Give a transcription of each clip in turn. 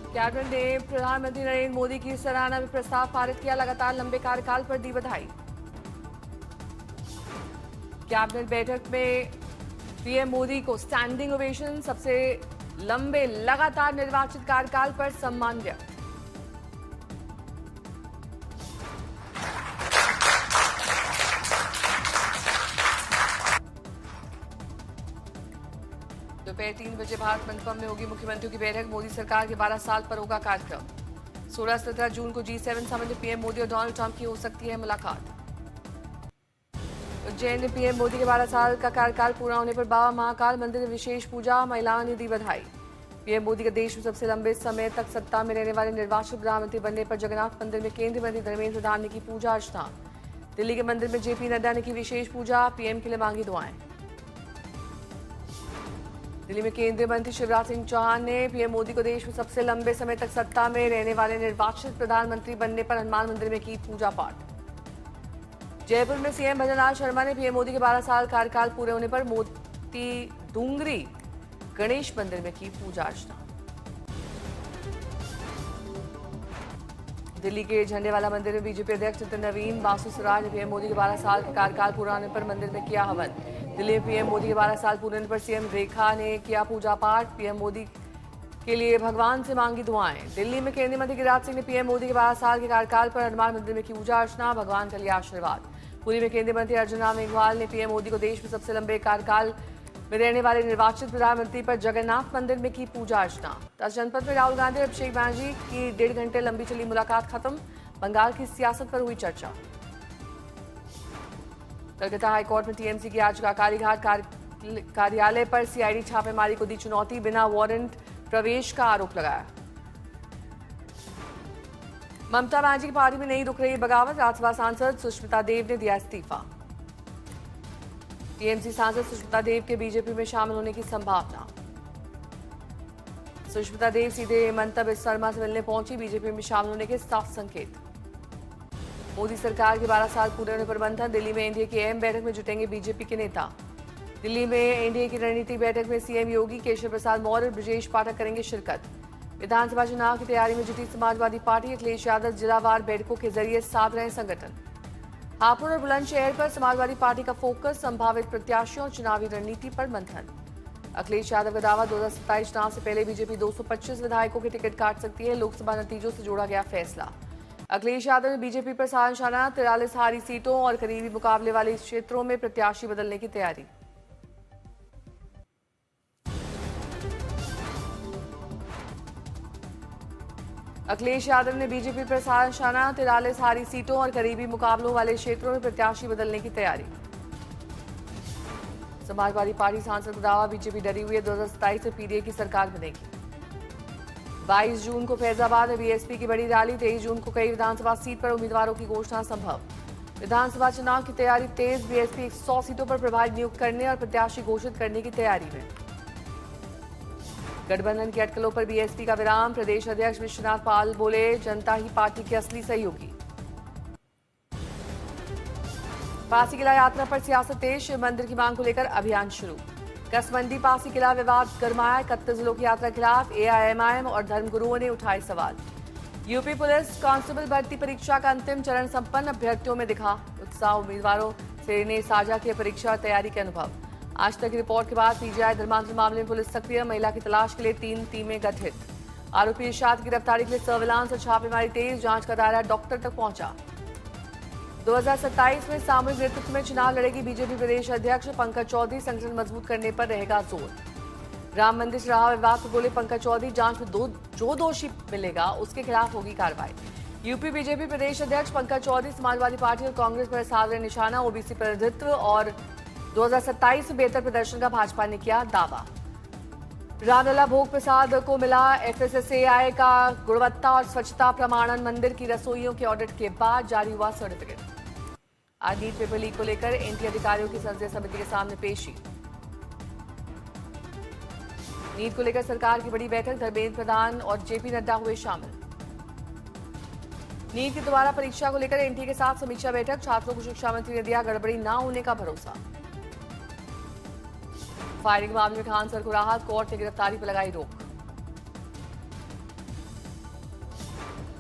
Cabinet ने प्रधानमंत्री नरेंद्र मोदी की सराहना में प्रस्ताव पारित किया, लगातार लंबे कार्यकाल पर दी बधाई। कैबिनेट बैठक में पीएम मोदी को स्टैंडिंग ओवेशन, सबसे लंबे लगातार निर्वाचित कार्यकाल पर सम्मान व्यक्त। दोपहर 3 बजे भारत मंडपम में होगी मुख्यमंत्रियों की बैठक, मोदी सरकार के 12 साल पर होगा कार्यक्रम। 16-17 जून को G7 समिट में पीएम मोदी और डोनाल्ड ट्रंप की हो सकती है मुलाकात। उज्जैन में पीएम मोदी के 12 साल का कार्यकाल पूरा होने पर बाबा महाकाल मंदिर में विशेष पूजा, महिलाओं ने दी बधाई। पीएम मोदी के देश में सबसे लंबे समय तक सत्ता में रहने वाले निर्वाचित प्रधानमंत्री बनने पर जगन्नाथ मंदिर में केंद्रीय मंत्री धर्मेंद्र प्रधान ने की पूजा अर्चना। दिल्ली के मंदिर में जेपी नड्डा ने की विशेष पूजा, पीएम के लिए मांगी दुआएं। दिल्ली में केंद्रीय मंत्री शिवराज सिंह चौहान ने पीएम मोदी को देश में सबसे लंबे समय तक सत्ता में रहने वाले निर्वाचित प्रधानमंत्री बनने पर हनुमान मंदिर में की पूजा पाठ। जयपुर में सीएम भजनलाल शर्मा ने पीएम मोदी के 12 साल कार्यकाल पूरे होने पर मोती डूंगरी गणेश मंदिर में की पूजा अर्चना। दिल्ली के झंडेवाला मंदिर में बीजेपी अध्यक्ष नितिन नवीन बासु स्वराज ने पीएम मोदी के 12 साल का कार्यकाल पूरा होने पर मंदिर में किया हवन। दिल्ली में पीएम मोदी के 12 साल पूरे होने पर सीएम रेखा ने किया पूजा पाठ, पीएम मोदी के लिए भगवान से मांगी दुआएं। दिल्ली में केंद्रीय मंत्री गिरिराज सिंह ने पीएम मोदी के 12 साल के कार्यकाल पर हनुमान मंदिर में की पूजा अर्चना, भगवान का लिया आशीर्वाद। पुरी में केंद्रीय मंत्री अर्जुन राम मेघवाल ने पीएम मोदी को देश में सबसे लंबे कार्यकाल में रहने वाले निर्वाचित प्रधानमंत्री पर जगन्नाथ मंदिर में की पूजा अर्चना। दस जनपद में राहुल गांधी और अभिषेक बैनर्जी की 1.5 घंटे लंबी चली मुलाकात खत्म, बंगाल की सियासत पर हुई चर्चा। कलकत्ता हाईकोर्ट में टीएमसी की याचिका, कालीघाट कार्यालय पर सीआईडी छापेमारी को दी चुनौती, बिना वारंट प्रवेश का आरोप लगाया। ममता बनर्जी की पार्टी में नहीं रुक रही बगावत, राज्यसभा सांसद सुष्मिता देव ने दिया इस्तीफा। टीएमसी सांसद सुष्मिता देव के बीजेपी में शामिल होने की संभावना। सुष्मिता देव सीधे हेमंत बिस्वा से मिलने पहुंची, बीजेपी में शामिल होने के साफ संकेत। मोदी सरकार के 12 साल पूरे होने पर मंथन, दिल्ली में एनडीए की अहम बैठक में जुटेंगे बीजेपी के नेता। दिल्ली में एनडीए की रणनीतिक बैठक में सीएम योगी, केशव प्रसाद मौर्य और ब्रजेश पाठक करेंगे शिरकत। विधानसभा चुनाव की तैयारी में जुटी समाजवादी पार्टी, अखिलेश यादव जिलावार बैठकों के जरिए साध रहे संगठन। हापुड़ और बुलंदशहर पर समाजवादी पार्टी का फोकस, संभावित प्रत्याशियों और चुनावी रणनीति पर मंथन। अखिलेश यादव का दावा, 2027 चुनाव से पहले बीजेपी 225 विधायकों के टिकट काट सकती है, लोकसभा नतीजों से जोड़ा गया फैसला। अखिलेश यादव ने बीजेपी पर साधा निशाना, 43 हारी सीटों और करीबी मुकाबले वाले क्षेत्रों में प्रत्याशी बदलने की तैयारी। अखिलेश यादव ने बीजेपी पर साधा निशाना, 43 हारी सीटों और करीबी मुकाबलों वाले क्षेत्रों में प्रत्याशी बदलने की तैयारी। समाजवादी पार्टी सांसद का दावा, बीजेपी डरी हुई है, 2027 में पीडीए की सरकार बनेगी। 22 जून को फैजाबाद में बीएसपी की बड़ी रैली, 23 जून को कई विधानसभा सीट पर उम्मीदवारों की घोषणा संभव। विधानसभा चुनाव की तैयारी तेज, बीएसपी 100 सीटों पर प्रभारी नियुक्त करने और प्रत्याशी घोषित करने की तैयारी में। गठबंधन की अटकलों पर बीएसपी का विराम, प्रदेश अध्यक्ष विश्वनाथ पाल बोले, जनता ही पार्टी की असली सहयोगी। पासी किला यात्रा पर सियासत तेज, शिव मंदिर की मांग को लेकर अभियान शुरू। कसमंडी पासी किला विवाद गरमाया, 31 जिलों की यात्रा के खिलाफ एआईएमआईएम और धर्मगुरुओं ने उठाए सवाल। यूपी पुलिस कांस्टेबल भर्ती परीक्षा का अंतिम चरण संपन्न, अभ्यर्थियों में दिखा उत्साह, उम्मीदवारों से ने साझा किए परीक्षा और तैयारी के अनुभव। आज तक रिपोर्ट के बाद पीजीआई धर्मांतरण मामले में पुलिस सक्रिय, महिला की तलाश के लिए 3 टीमें गठित। आरोपी इरशाद की गिरफ्तारी के लिए सर्विलांस और छापेमारी तेज, जांच का दायरा डॉक्टर तक पहुंचा। 2027 में सामूहिक नेतृत्व में चुनाव लड़ेगी बीजेपी प्रदेश अध्यक्ष पंकज चौधरी, संगठन मजबूत करने पर रहेगा जोर। राम मंदिर से रहा विवाद पर बोले पंकज चौधरी, जांच में जो दोषी मिलेगा उसके खिलाफ होगी कार्रवाई। यूपी बीजेपी प्रदेश अध्यक्ष पंकज चौधरी समाजवादी पार्टी और कांग्रेस पर साधे निशाना, ओबीसी प्रतिनिधित्व और 2027 में बेहतर प्रदर्शन का भाजपा ने किया दावा। रामलला भोग प्रसाद को मिला एफएसएसएआई का गुणवत्ता और स्वच्छता प्रमाणन, मंदिर की रसोइयों के ऑडिट के बाद जारी हुआ सर्टिफिकेट। आज नीट पेपर लीक को लेकर एनटीए अधिकारियों की संसदीय समिति के सामने पेशी। नीट को लेकर सरकार की बड़ी बैठक, धर्मेंद्र प्रधान और जेपी नड्डा हुए शामिल। नीट की दोबारा परीक्षा को लेकर एनटीए के साथ समीक्षा बैठक, छात्रों को शिक्षा मंत्री ने दिया गड़बड़ी न होने का भरोसा। फायरिंग मामले में खान सर को राहत, कोर्ट ने गिरफ्तारी पर लगाई रोक।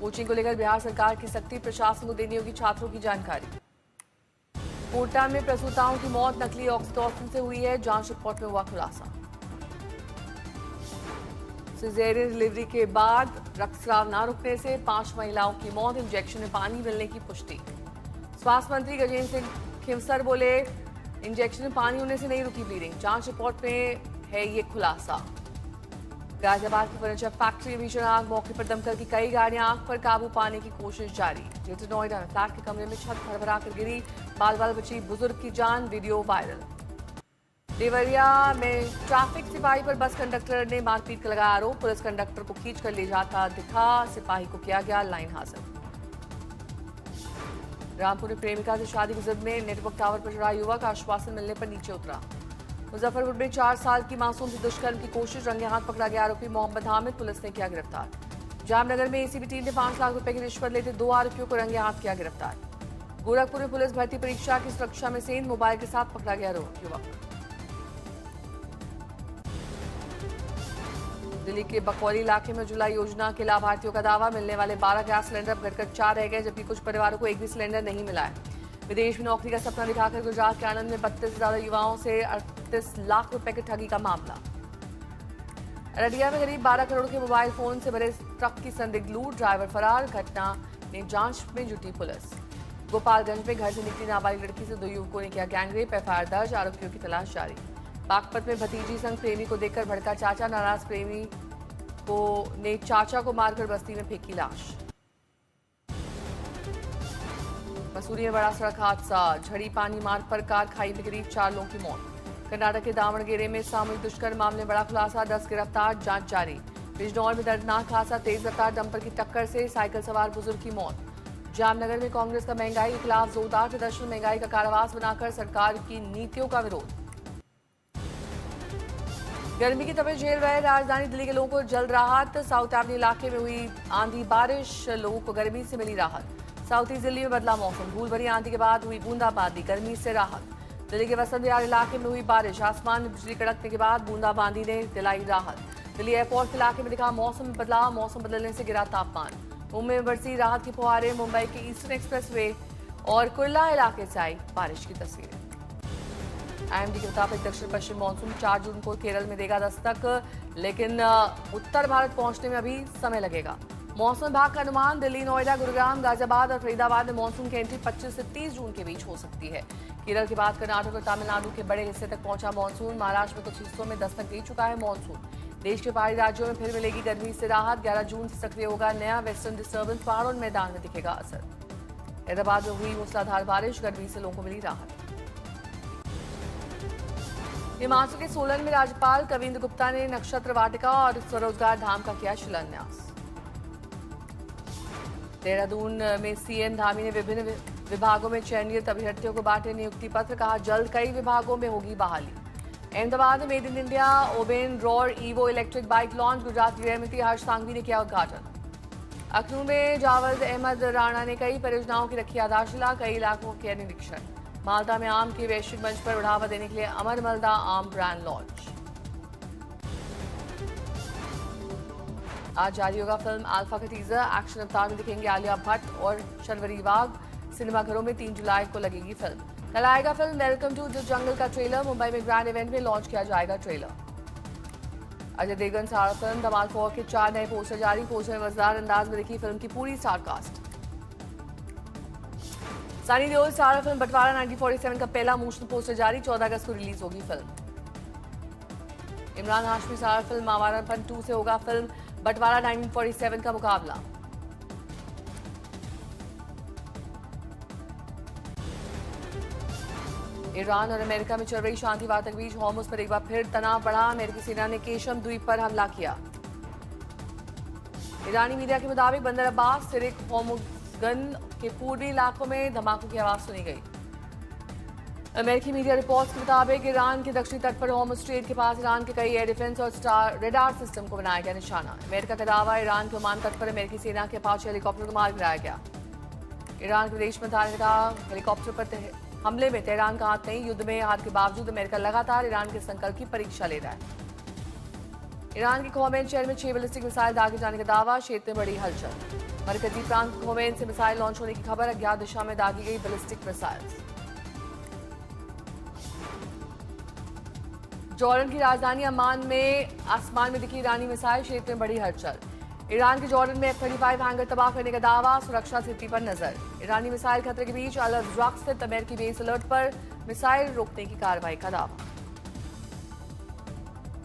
कोचिंग को लेकर बिहार सरकार की सख्ती, प्रशासन को देनी होगी छात्रों की जानकारी। कोटा में प्रसूताओं की मौत नकली ऑक्सीटोसिन से हुई है, जांच रिपोर्ट में हुआ खुलासा। सिजेरियन डिलीवरी के बाद रक्तस्राव न रुकने से 5 महिलाओं की मौत, इंजेक्शन में पानी मिलने की पुष्टि। स्वास्थ्य मंत्री गजेंद्र सिंह खिवसर बोले, इंजेक्शन में पानी होने से नहीं रुकी ब्लीडिंग, जांच रिपोर्ट में है ये खुलासा। गाजियाबाद की फर्नीचर फैक्ट्री में भीषण आग, मौके पर दमकल की कई गाड़ियां, आग पर काबू पाने की कोशिश जारी। ग्रेटर नोएडा में फ्लैट के कमरे में छत भरभरा कर गिरी, बाल बाल बची बुजुर्ग की जान, वीडियो वायरल। देवरिया में ट्रैफिक सिपाही पर बस कंडक्टर ने मारपीट का लगाया आरोप, पुलिस कंडक्टर को खींच कर ले जाता दिखा, सिपाही को किया गया लाइन हासिल। रामपुर में प्रेमिका से शादी की जिद में नेटवर्क टावर पर चढ़ा युवक, आश्वासन मिलने पर नीचे उतरा। मुजफ्फरपुर में 4 साल की मासूम से दुष्कर्म की कोशिश, रंगे हाथ पकड़ा गया आरोपी मोहम्मद हामिद, पुलिस ने किया गिरफ्तार। जामनगर में एसीबी टीम ने 5 लाख रुपए की रिश्वत लेते 2 आरोपियों को रंगे हाथ किया गिरफ्तार। गोरखपुर में पुलिस भर्ती परीक्षा की सुरक्षा में सेंध, मोबाइल के साथ पकड़ा गया युवक। दिल्ली के बकौली इलाके में उज्ज्वला योजना के लाभार्थियों का दावा, मिलने वाले 12 गैस सिलेंडर अब घटकर 4 रह गए, जबकि कुछ परिवारों को एक भी सिलेंडर नहीं मिला है। विदेश में नौकरी का सपना दिखाकर गुजरात के आनंद में 32 से ज्यादा युवाओं से 38 लाख रुपए की ठगी का मामला। अररिया में करीब 12 करोड़ के मोबाइल फोन से भरे ट्रक की संदिग्ध लूट, ड्राइवर फरार, घटना में जांच में जुटी पुलिस। गोपालगंज में घर से निकली नाबालिग लड़की से 2 युवकों ने किया गैंगरेप, एफआईआर दर्ज, आरोपियों की तलाश जारी। बागपत में भतीजी संग प्रेमी को देखकर भड़का चाचा, नाराज प्रेमी ने चाचा को मारकर बस्ती में फेंकी लाश। मसूरी में बड़ा सड़क हादसा, झड़ी पानी मार्ग पर कार खाई में गिरी, 4 लोगों की मौत। कर्नाटक के दावणगेरे में सामूहिक दुष्कर्म मामले में बड़ा खुलासा, 10 गिरफ्तार, जांच जारी। बिजनौर में दर्दनाक हादसा, तेज रफ्तार डंपर की टक्कर से साइकिल सवार बुजुर्ग की मौत। जामनगर में कांग्रेस का महंगाई के खिलाफ जोरदार प्रदर्शन, महंगाई का कारावास बनाकर सरकार की नीतियों का विरोध। गर्मी की तपिश झेल रहे राजधानी दिल्ली के लोगों को जल्द राहत, साउथ एवेन्यू इलाके में हुई आंधी बारिश, लोगों को गर्मी से मिली राहत। साउथ ईस्ट दिल्ली में बदला मौसम, धूल भरी आंधी के बाद हुई बूंदाबांदी, गर्मी से राहत। दिल्ली के वसंत विहार इलाके में हुई बारिश, आसमान में बिजली कड़कने के बाद बूंदाबांदी ने दिलाई राहत। दिल्ली एयरपोर्ट के इलाके में दिखा मौसम में बदलाव, मौसम बदलने से गिरा तापमान। मुंबई में बरसी राहत की फुहारें, मुंबई के ईस्टर्न एक्सप्रेसवे और कुर्ला इलाके से आई बारिश की तस्वीरें। आईएमडी के मुताबिक दक्षिण पश्चिम मानसून 4 जून को केरल में देगा दस्तक, लेकिन उत्तर भारत पहुंचने में अभी समय लगेगा। मौसम विभाग का अनुमान, दिल्ली, नोएडा, गुरुग्राम, गाजियाबाद और फरीदाबाद में मानसून की एंट्री 25 से 30 जून के बीच हो सकती है। केरल के बाद कर्नाटक और तमिलनाडु के बड़े हिस्से तक पहुंचा मानसून, महाराष्ट्र में कुछ हिस्सों में दस्तक दे चुका है मानसून। देश के पहाड़ी राज्यों में फिर मिलेगी गर्मी से राहत, 11 जून से सक्रिय होगा नया वेस्टर्न डिस्टर्बेंस, पहाड़ों और मैदान में दिखेगा असर। हैदराबाद में हुई मूसलाधार बारिश, गर्मी से लोगों को मिली राहत। हिमाचल के सोलन में राज्यपाल कविंद्र गुप्ता ने नक्षत्र वाटिका और स्वरोजगार धाम का किया शिलान्यास। देहरादून में सीएम धामी ने विभिन्न विभागों में चयनित अभ्यर्थियों को बांटे नियुक्ति पत्र, कहा जल्द कई विभागों में होगी बहाली। अहमदाबाद में made in India Oben Rorr EVO electric bike launch, Gujarat गृह मंत्री हर्ष सांघवी ने किया उद्घाटन। अखनूर में जावेद अहमद राणा ने कई परियोजनाओं की रखी आधारशिला, कई इलाकों के निरीक्षण। मालदा में आम के वैश्विक मंच पर बढ़ावा देने के लिए अमर मलदा आम ब्रांड लॉन्च। आज जारी होगा फिल्म अल्फा का टीजर, एक्शन अवतार में दिखेंगे आलिया भट्ट और शर्वरी वाघ। सिनेमाघरों में 3 जुलाई को लगेगी फिल्म। कल आएगा फिल्म वेलकम टू द जंगल का ट्रेलर, मुंबई में ग्रैंड इवेंट में लॉन्च किया जाएगा ट्रेलर। अजय देवगन सारा फिल्म धमाल 4 के 4 नए पोस्टर जारी, पोस्टर में मजेदार अंदाज में दिखी फिल्म की पूरी स्टारकास्ट। सनी देओल सारा फिल्म बंटवारा 1947 का पहला मोशन पोस्टर जारी, 14 अगस्त को रिलीज होगी फिल्म। इमरान हाशमी सारा फिल्म मावारापन 2 से होगा फिल्म बंटवारा 1947 का मुकाबला। ईरान और अमेरिका में चल रही शांति वार्ता के बीच हॉर्मुज़ पर एक बार फिर तनाव बढ़ा, अमेरिकी सेना ने केशम द्वीप पर हमला किया। ईरानी मीडिया के मुताबिक बंदर अब्बास, सिरिक, होर्मुज़गन के पूर्वी इलाकों में धमाकों की आवाज सुनी गई। अमेरिकी मीडिया रिपोर्ट्स के मुताबिक ईरान के दक्षिणी तट पर होर्मुज़ स्ट्रेट के पास ईरान के कई एयर डिफेंस और स्टार रेडार सिस्टम को बनाया गया निशाना। अमेरिका का दावा, ईरान के ओमान तट पर अमेरिकी सेना के अपाचे हेलीकॉप्टर को मार गिराया गया। ईरान के विदेश मंत्रालय ने कहा, हेलीकॉप्टर पर हमले में तेहरान का हाथ नहीं, युद्ध में हाथ के बावजूद अमेरिका लगातार ईरान के संकल्प की परीक्षा ले रहा है। ईरान के खोमेन शहर में 6 बैलिस्टिक मिसाइल दागे जाने का दावा, क्षेत्र में बड़ी हलचल। मरकजी प्रांत खोमेन से मिसाइल लॉन्च होने की खबर, अज्ञात दिशा में दागी गई बैलिस्टिक मिसाइल। जॉर्डन की राजधानी अम्मान में आसमान में दिखी ईरानी मिसाइल, क्षेत्र में बड़ी हलचल। ईरान के जॉर्डन में F-35 हैंगर तबाह करने का दावा, सुरक्षा स्थिति पर नजर। ईरानी मिसाइल खतरे के बीच अल रज़ाक स्थित अमेरिकी बेस अलर्ट पर, मिसाइल रोकने की कार्रवाई का दावा।